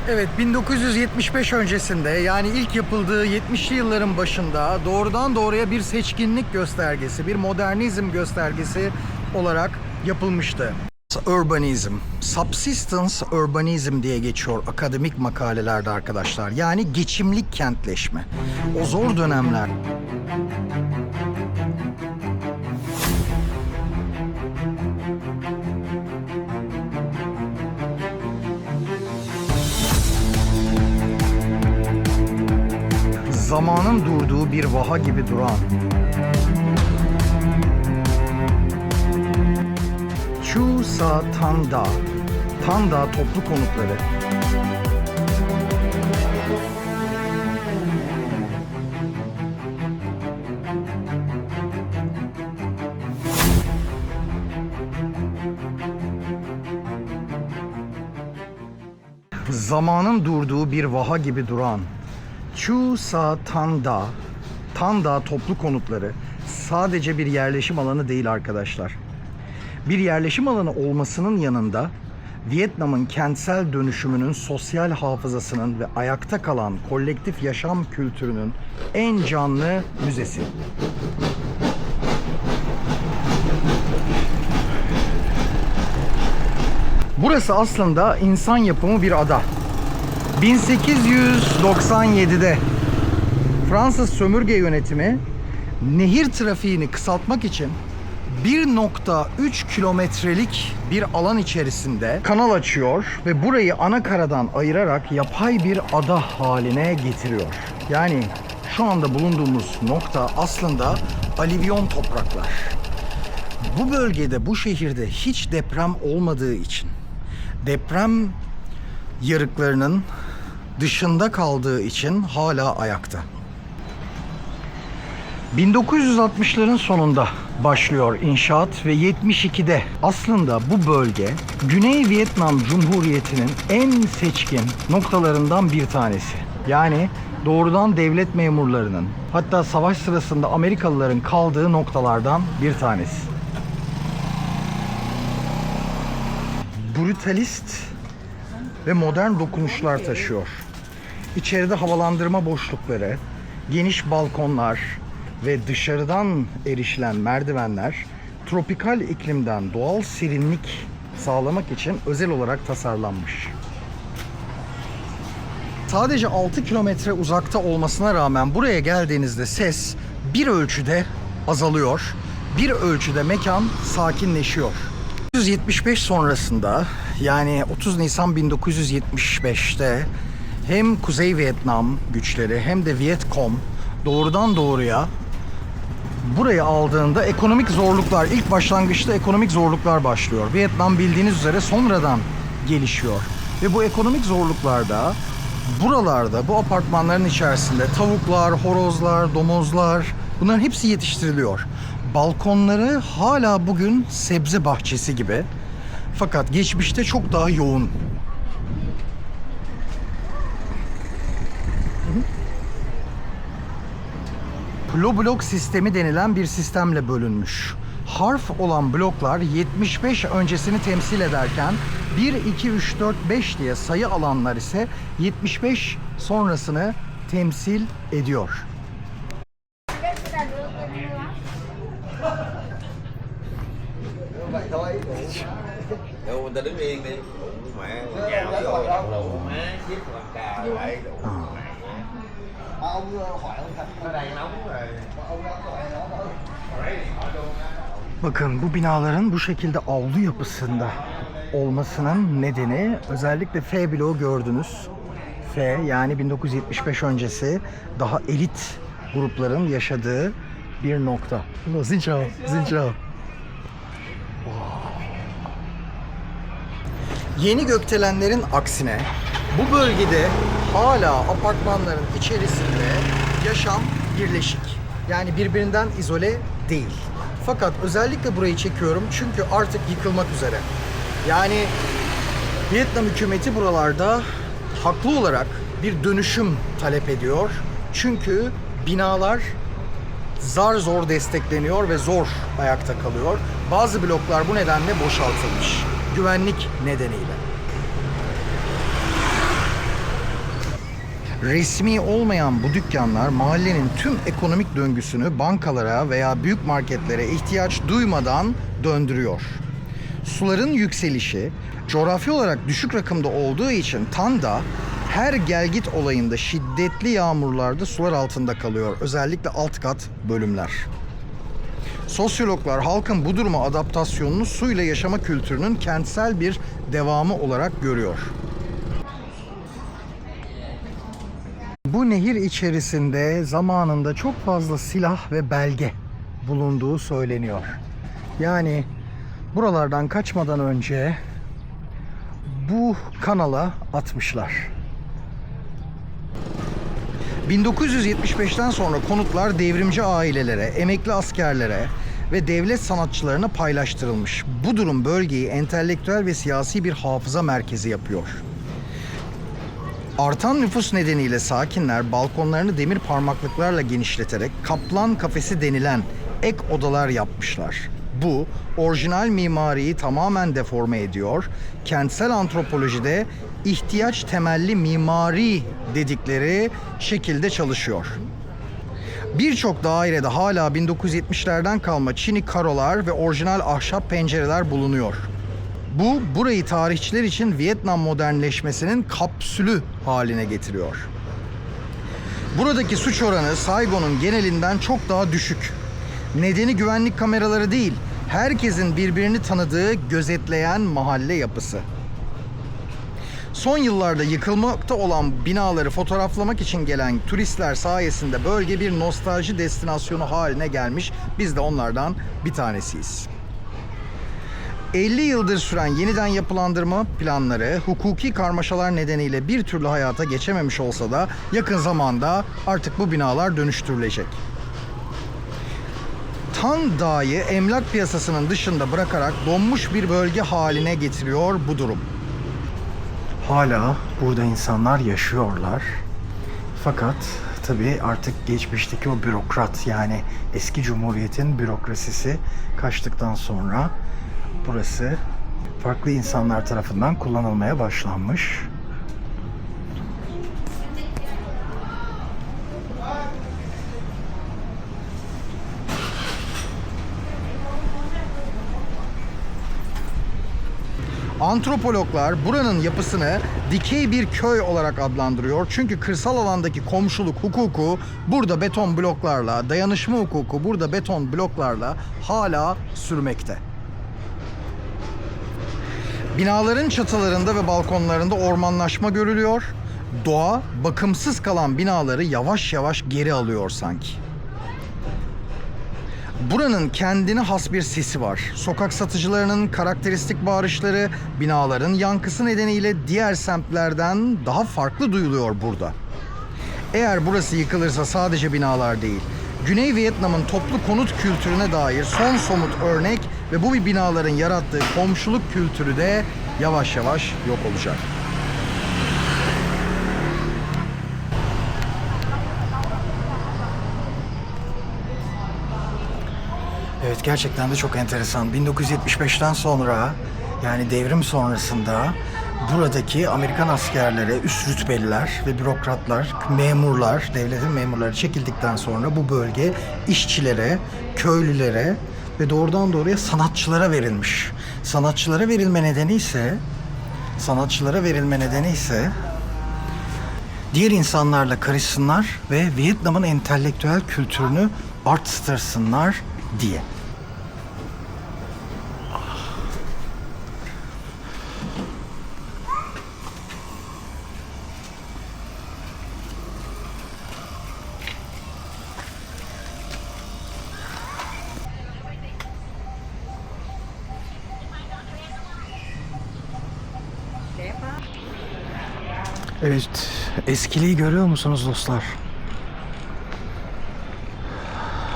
Evet, 1975 öncesinde, yani ilk yapıldığı 70'li yılların başında doğrudan doğruya bir seçkinlik göstergesi, bir modernizm göstergesi olarak yapılmıştı. Urbanizm, subsistence urbanizm diye geçiyor akademik makalelerde arkadaşlar. Yani geçimlik kentleşme. O zor dönemler. Zamanın durduğu bir vaha gibi duran, Chusa Tanda, Tanda toplu konutları. Zamanın durduğu bir vaha gibi duran, Chusa Tanda, Tanda toplu konutları sadece bir yerleşim alanı değil arkadaşlar. Bir yerleşim alanı olmasının yanında Vietnam'ın kentsel dönüşümünün sosyal hafızasının ve ayakta kalan kolektif yaşam kültürünün en canlı müzesi. Burası aslında insan yapımı bir ada. 1897'de Fransız sömürge yönetimi nehir trafiğini kısaltmak için 1,3 kilometrelik bir alan içerisinde kanal açıyor ve burayı ana karadan ayırarak yapay bir ada haline getiriyor. Yani şu anda bulunduğumuz nokta aslında alüvyon topraklar. Bu bölgede, bu şehirde hiç deprem olmadığı için deprem yarıklarının dışında kaldığı için hala ayakta. 1960'ların sonunda başlıyor inşaat ve 72'de aslında bu bölge Güney Vietnam Cumhuriyeti'nin en seçkin noktalarından bir tanesi. Yani doğrudan devlet memurlarının, hatta savaş sırasında Amerikalıların kaldığı noktalardan bir tanesi. Brutalist ve modern dokunuşlar taşıyor. İçeride havalandırma boşlukları, geniş balkonlar ve dışarıdan erişilen merdivenler tropikal iklimden doğal serinlik sağlamak için özel olarak tasarlanmış. Sadece 6 kilometre uzakta olmasına rağmen buraya geldiğinizde ses bir ölçüde azalıyor, bir ölçüde mekan sakinleşiyor. 1975 sonrasında, yani 30 Nisan 1975'te hem Kuzey Vietnam güçleri hem de Vietcong doğrudan doğruya burayı aldığında ekonomik zorluklar, ilk başlangıçta ekonomik zorluklar başlıyor. Vietnam bildiğiniz üzere sonradan gelişiyor. Ve bu ekonomik zorluklarda buralarda, bu apartmanların içerisinde tavuklar, horozlar, domuzlar, bunların hepsi yetiştiriliyor. Balkonları hala bugün sebze bahçesi gibi. Fakat geçmişte çok daha yoğun. Blok sistemi denilen bir sistemle bölünmüş. Harf olan bloklar 75 öncesini temsil ederken 1, 2, 3, 4, 5 diye sayı alanlar ise 75 sonrasını temsil ediyor. Đâu người ta đứng yên đi. Mẹ nhào vô đầu má giết con cà lại đủ mẹ. Ông hỏi ông thật Ở đây nóng rồi. ông hỏi nó thôi. Bakın, bu binaların bu şekilde avlu yapısında olmasının nedeni özellikle F bloğu gördünüz. F, yani 1975 öncesi daha elit grupların yaşadığı bir nokta. Xin chào, xin chào. Yeni gökdelenlerin aksine bu bölgede hala apartmanların içerisinde yaşam birleşik. Yani birbirinden izole değil. Fakat özellikle burayı çekiyorum çünkü artık yıkılmak üzere. Yani Vietnam hükümeti buralarda haklı olarak bir dönüşüm talep ediyor. Çünkü binalar zar zor destekleniyor ve zor ayakta kalıyor. Bazı bloklar bu nedenle boşaltılmış. Güvenlik nedeniyle. Resmi olmayan bu dükkanlar mahallenin tüm ekonomik döngüsünü bankalara veya büyük marketlere ihtiyaç duymadan döndürüyor. Suların yükselişi coğrafi olarak düşük rakımda olduğu için Tanda her gelgit olayında şiddetli yağmurlarda sular altında kalıyor. Özellikle alt kat bölümler. Sosyologlar halkın bu duruma adaptasyonunu suyla yaşama kültürünün kentsel bir devamı olarak görüyor. Bu nehir içerisinde zamanında çok fazla silah ve belge bulunduğu söyleniyor. Yani buralardan kaçmadan önce bu kanala atmışlar. 1975'ten sonra konutlar devrimci ailelere, emekli askerlere ve devlet sanatçılarına paylaştırılmış. Bu durum bölgeyi entelektüel ve siyasi bir hafıza merkezi yapıyor. Artan nüfus nedeniyle sakinler balkonlarını demir parmaklıklarla genişleterek kaplan kafesi denilen ek odalar yapmışlar. Bu orijinal mimariyi tamamen deforme ediyor. Kentsel antropolojide ihtiyaç temelli mimari dedikleri şekilde çalışıyor. Birçok dairede hala 1970'lerden kalma çini karolar ve orijinal ahşap pencereler bulunuyor. Bu, burayı tarihçiler için Vietnam modernleşmesinin kapsülü haline getiriyor. Buradaki suç oranı Saigon'un genelinden çok daha düşük. Nedeni güvenlik kameraları değil, herkesin birbirini tanıdığı, gözetleyen mahalle yapısı. Son yıllarda yıkılmakta olan binaları fotoğraflamak için gelen turistler sayesinde bölge bir nostalji destinasyonu haline gelmiş. Biz de onlardan bir tanesiyiz. 50 yıldır süren yeniden yapılandırma planları hukuki karmaşalar nedeniyle bir türlü hayata geçememiş olsa da yakın zamanda artık bu binalar dönüştürülecek. Tan Dağı'yı emlak piyasasının dışında bırakarak donmuş bir bölge haline getiriyor bu durum. Hala burada insanlar yaşıyorlar. Fakat tabii artık geçmişteki o bürokrat, yani eski cumhuriyetin bürokrasisi kaçtıktan sonra burası farklı insanlar tarafından kullanılmaya başlanmış. Antropologlar buranın yapısını dikey bir köy olarak adlandırıyor. Çünkü kırsal alandaki komşuluk hukuku burada beton bloklarla, dayanışma hukuku burada beton bloklarla hala sürmekte. Binaların çatılarında ve balkonlarında ormanlaşma görülüyor. Doğa bakımsız kalan binaları yavaş yavaş geri alıyor sanki. Buranın kendine has bir sesi var. Sokak satıcılarının karakteristik bağırışları, binaların yankısı nedeniyle diğer semtlerden daha farklı duyuluyor burada. Eğer burası yıkılırsa sadece binalar değil, Güney Vietnam'ın toplu konut kültürüne dair son somut örnek ve bu binaların yarattığı komşuluk kültürü de yavaş yavaş yok olacak. Evet, gerçekten de çok enteresan. 1975'ten sonra, yani devrim sonrasında buradaki Amerikan askerleri, üst rütbeliler ve bürokratlar, memurlar, devletin memurları çekildikten sonra bu bölge işçilere, köylülere ve doğrudan doğruya sanatçılara verilmiş. Sanatçılara verilme nedeni ise diğer insanlarla karışsınlar ve Vietnam'ın entelektüel kültürünü arttırsınlar diye. Evet, eskiliği görüyor musunuz dostlar?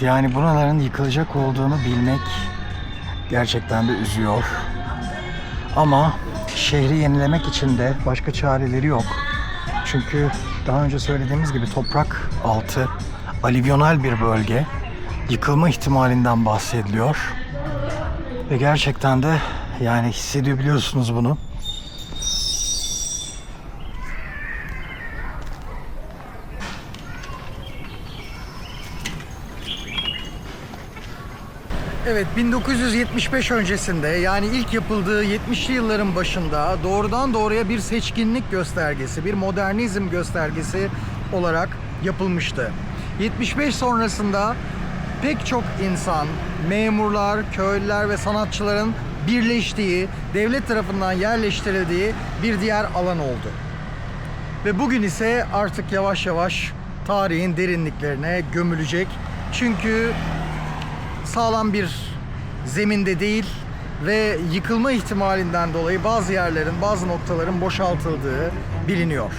Yani buraların yıkılacak olduğunu bilmek gerçekten de üzüyor. Ama şehri yenilemek için de başka çareleri yok. Çünkü daha önce söylediğimiz gibi toprak altı alüvyonal bir bölge. Yıkılma ihtimalinden bahsediliyor. Ve gerçekten de yani hissedebiliyorsunuz bunu. Evet, 1975 öncesinde, yani ilk yapıldığı 70'li yılların başında doğrudan doğruya bir seçkinlik göstergesi, bir modernizm göstergesi olarak yapılmıştı. 75 sonrasında pek çok insan, memurlar, köylüler ve sanatçıların birleştiği, devlet tarafından yerleştirildiği bir diğer alan oldu. Ve bugün ise artık yavaş yavaş tarihin derinliklerine gömülecek. Çünkü sağlam bir zeminde değil ve yıkılma ihtimalinden dolayı bazı yerlerin, bazı noktaların boşaltıldığı biliniyor.